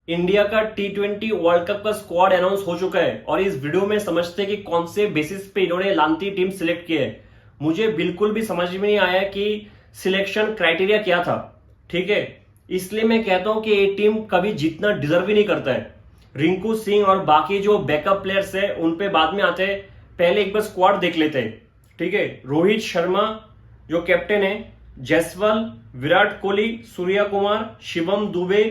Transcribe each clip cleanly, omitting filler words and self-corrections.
India का T20 world cup का squad announce हो चुका है और इस वीडियो में समझते हैं कि कौन से बेसिस पे इन्होंने लांती टीम सिलेक्ट की है। मुझे बिल्कुल भी समझ में नहीं आया कि सिलेक्शन क्राइटेरिया क्या था। ठीक है, इसलिए मैं कहता हूं कि ये टीम कभी जीतना डिजर्व ही नहीं करता है। रिंकू सिंह और बाकी जो बैकअप प्लेयर्स है उन पे बाद में आते हैं, पहले एक बार स्क्वाड देख लेते हैं। ठीक है, रोहित शर्मा जो कैप्टन है, जायसवाल, विराट कोहली, सूर्या कुमार, शिवम दुबे,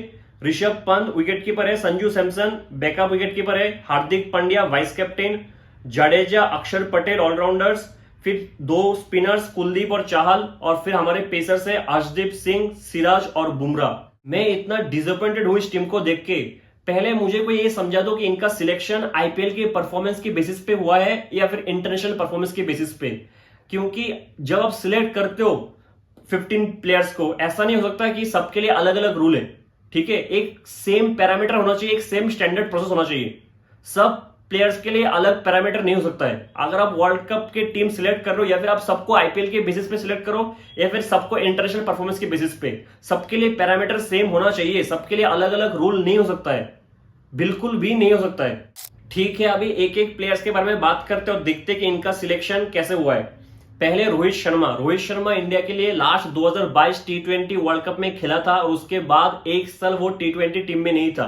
ऋषभ पंत विकेट कीपर है, Sanju Samson backup wicket keeper है, हार्दिक पांड्या वाइस कैप्टन, जाडेजा, अक्षर पटेल ऑलराउंडर्स, फिर दो स्पिनर्स कुलदीप और चाहल, और फिर हमारे पेसर्स है अर्शदीप सिंह, सिराज और बुमराह। मैं इतना डिसअपॉइंटेड हूं इस टीम को देख के। पहले मुझे कोई ये समझा दो कि इनका सिलेक्शन आईपीएल के परफॉर्मेंस के बेसिस पे हुआ है या फिर इंटरनेशनल परफॉर्मेंस के बेसिस पे। क्योंकि जब आप सिलेक्ट करते हो 15 प्लेयर्स को, ऐसा नहीं हो सकता कि सबके लिए अलग अलग रूल है। ठीक है, एक सेम पैरामीटर होना चाहिए, एक सेम स्टैंडर्ड प्रोसेस होना चाहिए। सब प्लेयर्स के लिए अलग पैरामीटर नहीं हो सकता है। अगर आप वर्ल्ड कप की टीम सिलेक्ट कर रहे हो या फिर आप सबको आईपीएल के बेसिस पे सिलेक्ट करो या फिर सबको इंटरनेशनल परफॉर्मेंस के बेसिस पे, सबके लिए पैरामीटर सेम होना चाहिए। सबके लिए अलग अलग रूल नहीं हो सकता है, बिल्कुल भी नहीं हो सकता है। ठीक है, अभी एक एक प्लेयर्स के बारे में बात करते हैं और देखते हैं कि इनका सिलेक्शन कैसे हुआ है। पहले रोहित शर्मा इंडिया के लिए लास्ट 2022 T20 वर्ल्ड कप में खेला था और उसके बाद एक साल वो T20 टीम में नहीं था।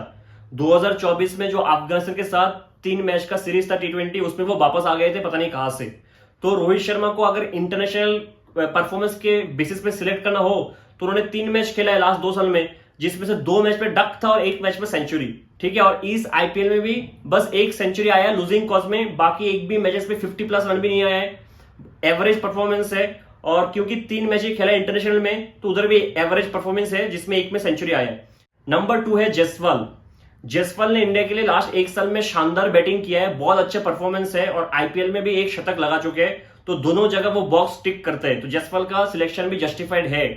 2024 में जो अफगानिस्तान के साथ 3 मैच का सीरीज था T20, उसमें वो वापस आ गए थे, पता नहीं कहां से। तो रोहित शर्मा को अगर इंटरनेशनल परफॉर्मेंस के बेसिस पे सिलेक्ट करना हो तो उन्होंने 3 मैच खेला है लास्ट 2 साल में, जिसमें से 2 मैच में डक था और 1 मैच में सेंचुरी। ठीक है, और इस आईपीएल में भी बस 1 सेंचुरी आया लूजिंग कॉज में, बाकी एक भी मैचेस में 50+ रन भी नहीं आया है। एवरेज परफॉर्मेंस है, और क्योंकि 3 मैच ही खेला इंटरनेशनल में तो उधर भी एवरेज परफॉर्मेंस है, जिसमें 1 में सेंचुरी आया है। नंबर 2 है जायसवाल ने इंडिया के लिए लास्ट 1 साल में शानदार बैटिंग किया है, बहुत अच्छा परफॉर्मेंस है और आईपीएल में भी 1 शतक लगा चुके हैं। तो दोनों जगह वो बॉक्स टिक करते हैं, तो जायसवाल का सिलेक्शन भी जस्टिफाइड है।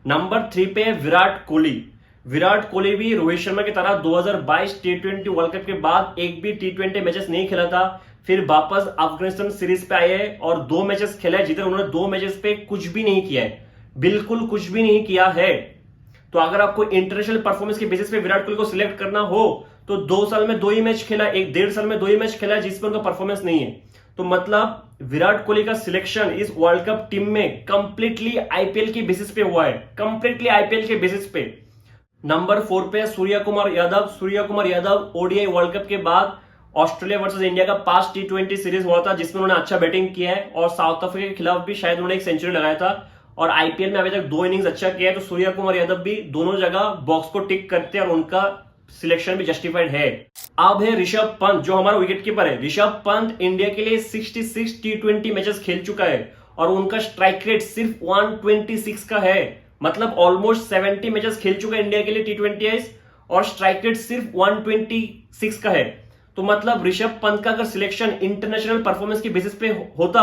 नंबर 3 पे है विराट कोहली भी रोहित शर्मा की तरह 2022 T20 वर्ल्ड कप के बाद एक भी T20 मैचेस नहीं खेला था, फिर वापस अफगानिस्तान सीरीज पे आए हैं और 2 मैचेस खेला है, जितने उन्होंने 2 मैचेस पे कुछ भी नहीं किया है, बिल्कुल कुछ भी नहीं किया है। तो अगर आपको इंटरनेशनल परफॉर्मेंस के बेसिस पे विराट कोहली को सिलेक्ट करना हो तो 2 साल में 2 ही मैच खेला, 1.5 साल में 2 ही मैच खेला जिसमें उनका परफॉर्मेंस नहीं है। तो मतलब विराट कोहली का सिलेक्शन इस वर्ल्ड कप टीम में कंप्लीटली आईपीएल के बेसिस पे हुआ है, कंप्लीटली आईपीएल के बेसिस पे। नंबर 4 पे Surya Kumar Yadav ODI world cup के बाद ऑस्ट्रेलिया वर्सेस इंडिया का पास्ट T20 सीरीज हुआ था, जिसमें उन्होंने अच्छा बैटिंग किया है और साउथ अफ्रीका के खिलाफ भी शायद उन्होंने 1 सेंचुरी लगाया था, और आईपीएल में अभी तक 2 इनिंग्स अच्छा किया है। तो सूर्या कुमार यादव भी दोनों जगह बॉक्स को टिक करते हैं और उनका सिलेक्शन भी जस्टिफाइड है। अब है ऋषभ पंत, जो हमारा विकेट कीपर है। ऋषभ पंत इंडिया के लिए 66 T20 मैचेस खेल चुका है और उनका स्ट्राइक रेट सिर्फ 126 का है। मतलब ऑलमोस्ट 70 मैचेस खेल चुका है इंडिया के लिए T20 और स्ट्राइक रेट सिर्फ 126 का है। तो मतलब ऋषभ पंत का अगर सिलेक्शन इंटरनेशनल परफॉर्मेंस के बेसिस पे होता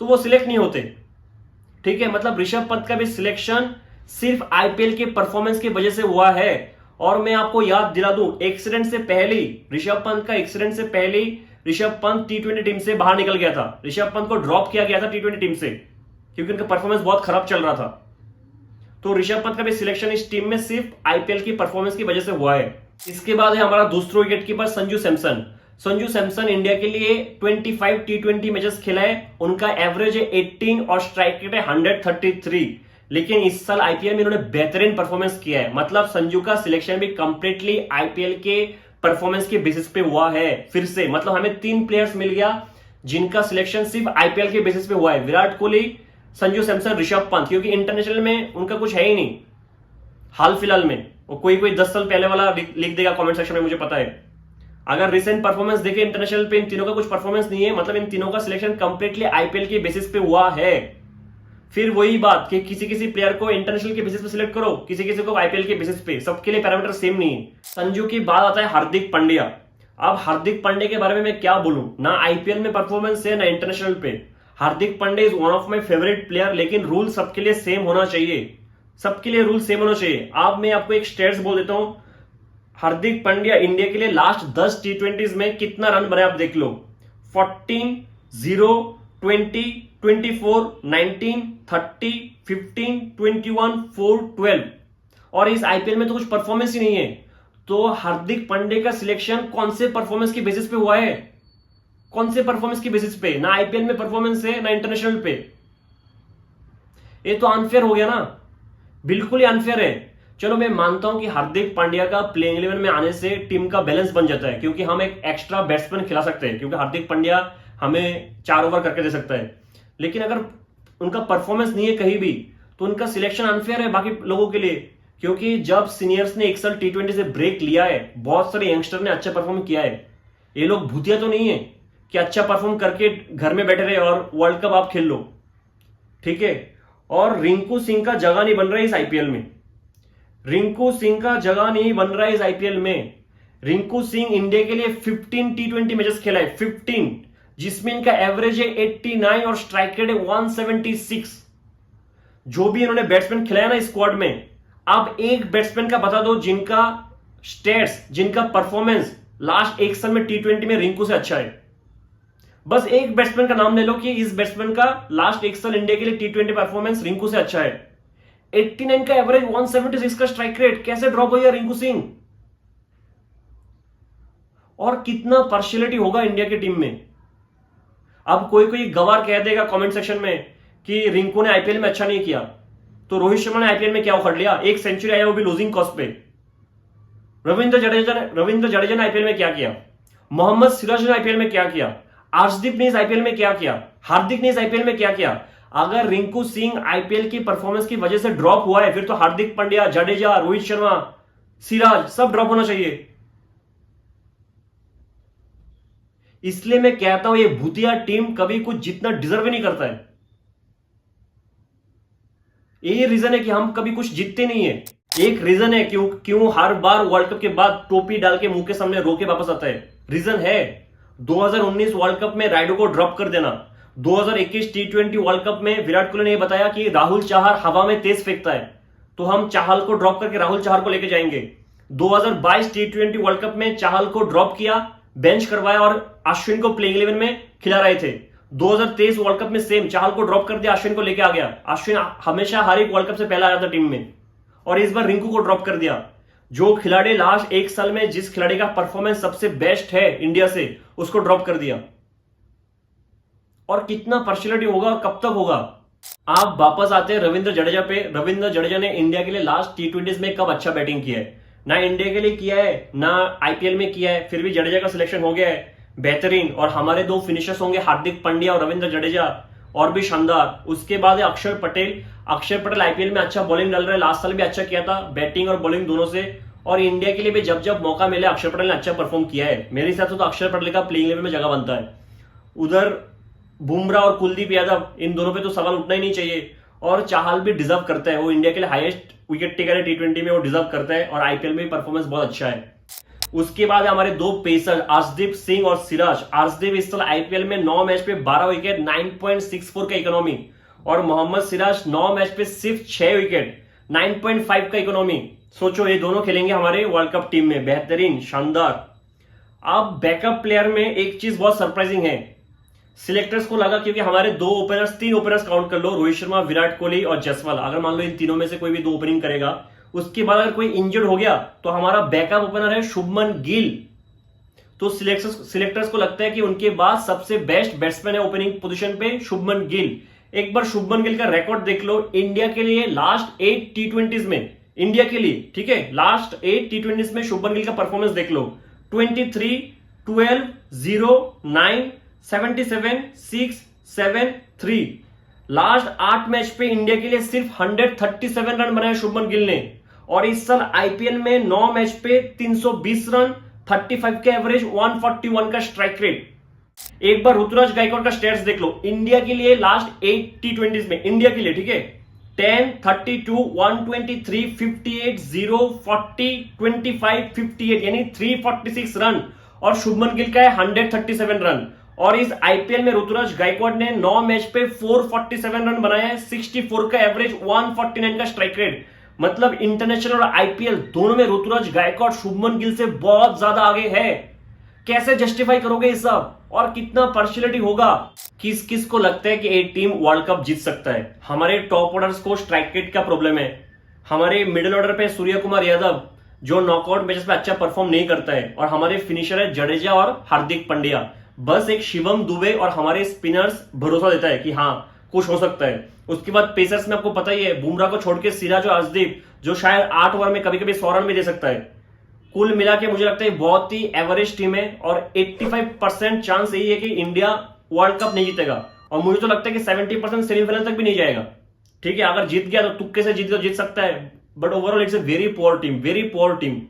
तो वो सिलेक्ट नहीं होते। ठीक है, मतलब ऋषभ पंत का भी सिलेक्शन सिर्फ आईपीएल के परफॉर्मेंस की वजह से हुआ है। और मैं आपको याद दिला दूं, एक्सीडेंट से पहले ऋषभ पंत T20 टीम से बाहर निकल गया था। ऋषभ पंत को ड्रॉप किया गया था T20 टीम से क्योंकि उनका परफॉर्मेंस बहुत खराब चल रहा था। तो ऋषभ पंत का भी सिलेक्शन इस टीम में सिर्फ आईपीएल की परफॉर्मेंस की वजह से हुआ है। इसके बाद है हमारा दूसरा wicket keeper Sanju Samson India के लिए 25 T20 मैचेस खेला है, उनका एवरेज है 18 और स्ट्राइक रेट है 133। लेकिन इस साल आईपीएल में इन्होंने बेहतरीन परफॉर्मेंस किया है। मतलब संजू का सिलेक्शन भी कंप्लीटली आईपीएल के परफॉर्मेंस के बेसिस पे हुआ है। फिर से मतलब हमें 3 प्लेयर्स मिल गया जिनका सिलेक्शन सिर्फ आईपीएल के बेसिस पे हुआ है, विराट कोहली, संजू सैमसन, ऋषभ पंत। क्योंकि इंटरनेशनल में उनका कुछ है ही नहीं हाल फिलहाल में। वो कोई 10 साल पहले वाला लिख देगा कमेंट सेक्शन में, मुझे पता है। अगर रिसेंट परफॉर्मेंस देखे इंटरनेशनल पे, इन तीनों का कुछ परफॉर्मेंस नहीं है। मतलब इन तीनों का सिलेक्शन कंप्लीटली आईपीएल के बेसिस पे हुआ है। फिर वही बात कि किसी प्लेयर को इंटरनेशनल के बेसिस पे सिलेक्ट करो, किसी को आईपीएल के बेसिस पे, सबके लिए पैरामीटर सेम नहीं है। संजू की बात आता है हार्दिक पांड्या। अब हार्दिक पांड्या के बारे में मैं क्या बोलूं, ना आईपीएल में परफॉर्मेंस है ना इंटरनेशनल पे। Hardik Pandya is one of my favourite player, लेकिन रूल सबके लिए सेम होना चाहिए, सबके लिए रूल सेम होना चाहिए। अब मैं आपको एक स्टेट्स बोल देता हूं। हार्दिक पांड्या इंडिया के लिए लास्ट 10 T20 में कितना रन बनाया आप देख लो। 14, 0, 20, 24, 19, 30, 15, 21, 4, 12। और इस आईपीएल में तो कुछ परफॉर्मेंस ही नहीं है। तो हार्दिक पांड्या का सिलेक्शन कौन से परफॉर्मेंस की बेसिस पे हुआ है? कौन से परफॉर्मेंस की बेसिस पे? ना आईपीएल में परफॉर्मेंस है ना इंटरनेशनल पे। ये तो अनफेयर हो गया ना, बिल्कुल ही अनफेयर है। चलो मैं मानता हूं कि हार्दिक पांड्या का प्लेइंग 11 में आने से टीम का बैलेंस बन जाता है, क्योंकि हम एक एक्स्ट्रा बैट्समैन खिला सकते हैं, क्योंकि हार्दिक पांड्या हमें 4 ओवर करके दे सकता है। लेकिन अगर उनका परफॉर्मेंस नहीं है कहीं भी, तो उनका सिलेक्शन अनफेयर है बाकी लोगों के लिए। क्योंकि जब सीनियर्स ने 1 साल T20 से ब्रेक लिया है, बहुत सारे यंगस्टर ने अच्छा परफॉर्म किया है। ये लोग भूतिया तो नहीं है कि अच्छा परफॉर्म करके घर में बैठे रहे और वर्ल्ड कप आप खेल लो, ठीक है। और रिंकू सिंह का जगह नहीं बन रहा है इस आईपीएल में। रिंकू सिंह का जगह नहीं बन रहा है इस आईपीएल में। रिंकू सिंह इंडिया के लिए 15 T20 मैचेस खेला है, 15, जिसमें इनका एवरेज है 89 और स्ट्राइक रेट है 176। जो भी इन्होंने बैट्समैन खिलाया ना स्क्वाड में, आप एक बैट्समैन का बता दो जिनका स्टेट्स, जिनका परफॉर्मेंस लास्ट 1 साल में T20 में रिंकू से अच्छा है। बस एक बैट्समैन का नाम ले लो कि इस बैट्समैन का लास्ट 1 साल इंडिया के लिए T20 परफॉर्मेंस रिंकू से अच्छा है। 89 का एवरेज, 176 का स्ट्राइक रेट, कैसे ड्रॉप हो गया रिंकू सिंह? और कितना पार्शियलिटी होगा इंडिया की टीम में। अब कोई कोई गवार कह देगा कमेंट सेक्शन में कि रिंकू ने आईपीएल में अच्छा नहीं किया, तो रोहित शर्मा ने आईपीएल में क्या उखड़ लिया? 1 सेंचुरी आया, वो भी लूजिंग कॉस्ट पे। रविंद्र जडेजा ने आईपीएल में क्या किया? मोहम्मद सिराज ने आईपीएल में क्या किया? अर्शदीप ने इस आईपीएल में क्या किया? हार्दिक ने इस आईपीएल में क्या किया? अगर रिंकू सिंह आईपीएल की परफॉर्मेंस की वजह से ड्रॉप हुआ है, फिर तो हार्दिक पांड्या, जडेजा, रोहित शर्मा, सिराज सब ड्रॉप होना चाहिए। इसलिए मैं कहता हूं ये भूतिया टीम कभी कुछ जितना डिजर्व ही नहीं करता है। यही रीजन है कि हम कभी कुछ जीतते नहीं है। एक रीजन है क्यों हर बार वर्ल्ड कप के बाद टोपी डाल के मुंह के सामने रो के वापस आता है। रीजन है 2019 वर्ल्ड कप में राइडो को ड्रॉप कर देना, 2021 T20 वर्ल्ड कप में विराट कोहली ने बताया कि राहुल चाहर हवा में तेज फेंकता है, तो हम चाहल को ड्रॉप करके राहुल चाहर को लेके जाएंगे। 2022 T20 वर्ल्ड कप में चाहल को ड्रॉप किया, बेंच करवाया और अश्विन को प्लेइंग 11 में खिला रहे थे। 2023 वर्ल्ड कप में सेम, चाहल को ड्रॉप कर दिया, अश्विन को लेके आ गया। अश्विन हमेशा हर एक वर्ल्ड कप से पहला आया था टीम में, और इस बार रिंकू को ड्रॉप कर दिया। जो खिलाड़ी लास्ट 1 साल में जिस खिलाड़ी का परफॉर्मेंस सबसे बेस्ट है इंडिया से, उसको ड्रॉप कर दिया। और कितना पार्शियलिटी होगा और कब तक होगा? आप वापस आते हैं रविंद्र जडेजा पे। रविंद्र जडेजा ने इंडिया के लिए लास्ट T20 में कब अच्छा बैटिंग किया है? ना इंडिया के लिए किया है, ना आईपीएल में किया है, फिर भी जडेजा का सिलेक्शन हो गया है, बेहतरीन। और हमारे 2 फिनिशर्स होंगे, हार्दिक पांड्या और रविंद्र जडेजा, और भी शानदार। उसके बाद है अक्षर पटेल। अक्षर पटेल आईपीएल में अच्छा बॉलिंग डाल रहा है, लास्ट साल भी अच्छा किया था, बैटिंग और बॉलिंग दोनों से। और इंडिया के लिए भी जब जब मौका मिले अक्षर पटेल ने अच्छा परफॉर्म किया है। मेरे हिसाब से तो अक्षर पटेल का प्लेइंग 11 में जगह बनता है। उधर बुमराह और कुलदीप यादव, इन दोनों पे तो सवाल उठना ही नहीं चाहिए। और चाहल भी डिजर्व करता है, वो इंडिया के लिए हाईएस्ट विकेट टेकर है T20 में, वो डिजर्व करता है, और आईपीएल में भी परफॉर्मेंस बहुत अच्छा है। उसके बाद हमारे 2 पेसर अर्शदीप सिंह और सिराज। अर्शदीप इस साल आईपीएल में 9 मैच पे 12 विकेट, 9.64 का इकोनॉमी, और मोहम्मद सिराज 9 मैच पे सिर्फ 6 विकेट, 9.5 का इकोनॉमी। सोचो ये दोनों खेलेंगे हमारे वर्ल्ड कप टीम में, बेहतरीन, शानदार। अब बैकअप प्लेयर में एक चीज बहुत सरप्राइजिंग है, सिलेक्टर्स को लगा, क्योंकि हमारे 2 ओपनर्स, 3 ओपनर्स काउंट कर लो, रोहित शर्मा, विराट कोहली और जायसवाल। अगर मान लो इन तीनों में से कोई भी 2 ओपनिंग करेगा, उसके बाद अगर कोई इंजर्ड हो गया, तो हमारा बैकअप ओपनर है शुभमन गिल। तो सिलेक्टर्स को लगता है कि उनके बाद सबसे बेस्ट बैट्समैन है ओपनिंग पोजीशन पे शुभमन गिल। एक बार शुभमन गिल का रिकॉर्ड देख लो इंडिया के लिए लास्ट 8 T20s में, इंडिया के लिए, ठीक है, लास्ट 8 T20s में शुभमन गिल का परफॉर्मेंस देख लो। 23, 12, 0, 9, 77, 6, 7, 3। लास्ट 8 मैच पे इंडिया के लिए सिर्फ 137 रन बनाए शुभमन गिल ने। और इस साल आईपीएल में 9 मैच पे 320 रन, 35 का एवरेज, 141 का स्ट्राइक रेट। एक बार ऋतुराज गायकवाड़ का स्टेट्स देख लो इंडिया के लिए लास्ट 8 T20s में, इंडिया के लिए, ठीक है, 10, 32, 123, 58, 0, 40, 25, 58, यानी 346 रन। और शुभमन गिल का है 137 रन। और इस आईपीएल में ऋतुराज गायकवाड़ ने 9 मैच पे 447 रन बनाए हैं, 64 का एवरेज, 149 का स्ट्राइक रेट। मतलब इंटरनेशनल और आईपीएल दोनों में ऋतुराज गायकवाड़ शुभमन गिल से बहुत ज्यादा आगे है। कैसे जस्टिफाई करोगे ये सब? और कितना पार्शियलिटी होगा? किस किस को लगता है कि एक टीम वर्ल्ड कप जीत सकता है? हमारे टॉप ऑर्डर्स को स्ट्राइक रेट का प्रॉब्लम है। हमारे मिडिल ऑर्डर पे सूर्य कुमार यादव, जो नॉकआउट मैचेस में अच्छा परफॉर्म नहीं करता है, और हमारे फिनिशर है जडेजा और हार्दिक पांड्या। बस एक शिवम दुबे और हमारे स्पिनर्स भरोसा देता है कि हाँ कुछ हो सकता है। उसके बाद पेसर्स में आपको पता ही है, बुमराह को छोड़ के सिराज और अर्शदीप, जो शायद 8 ओवर में कभी कभी 100 रन भी दे सकता है। कुल मिला के मुझे लगता है बहुत ही एवरेज टीम है, और 85% चांस यही है कि इंडिया वर्ल्ड कप नहीं जीतेगा, और मुझे तो लगता है कि 70% सेमीफाइनल तक भी नहीं जाएगा। ठीक है, अगर जीत गया तो तुक्के से जीत सकता है, but overall it's a very poor team, very poor team.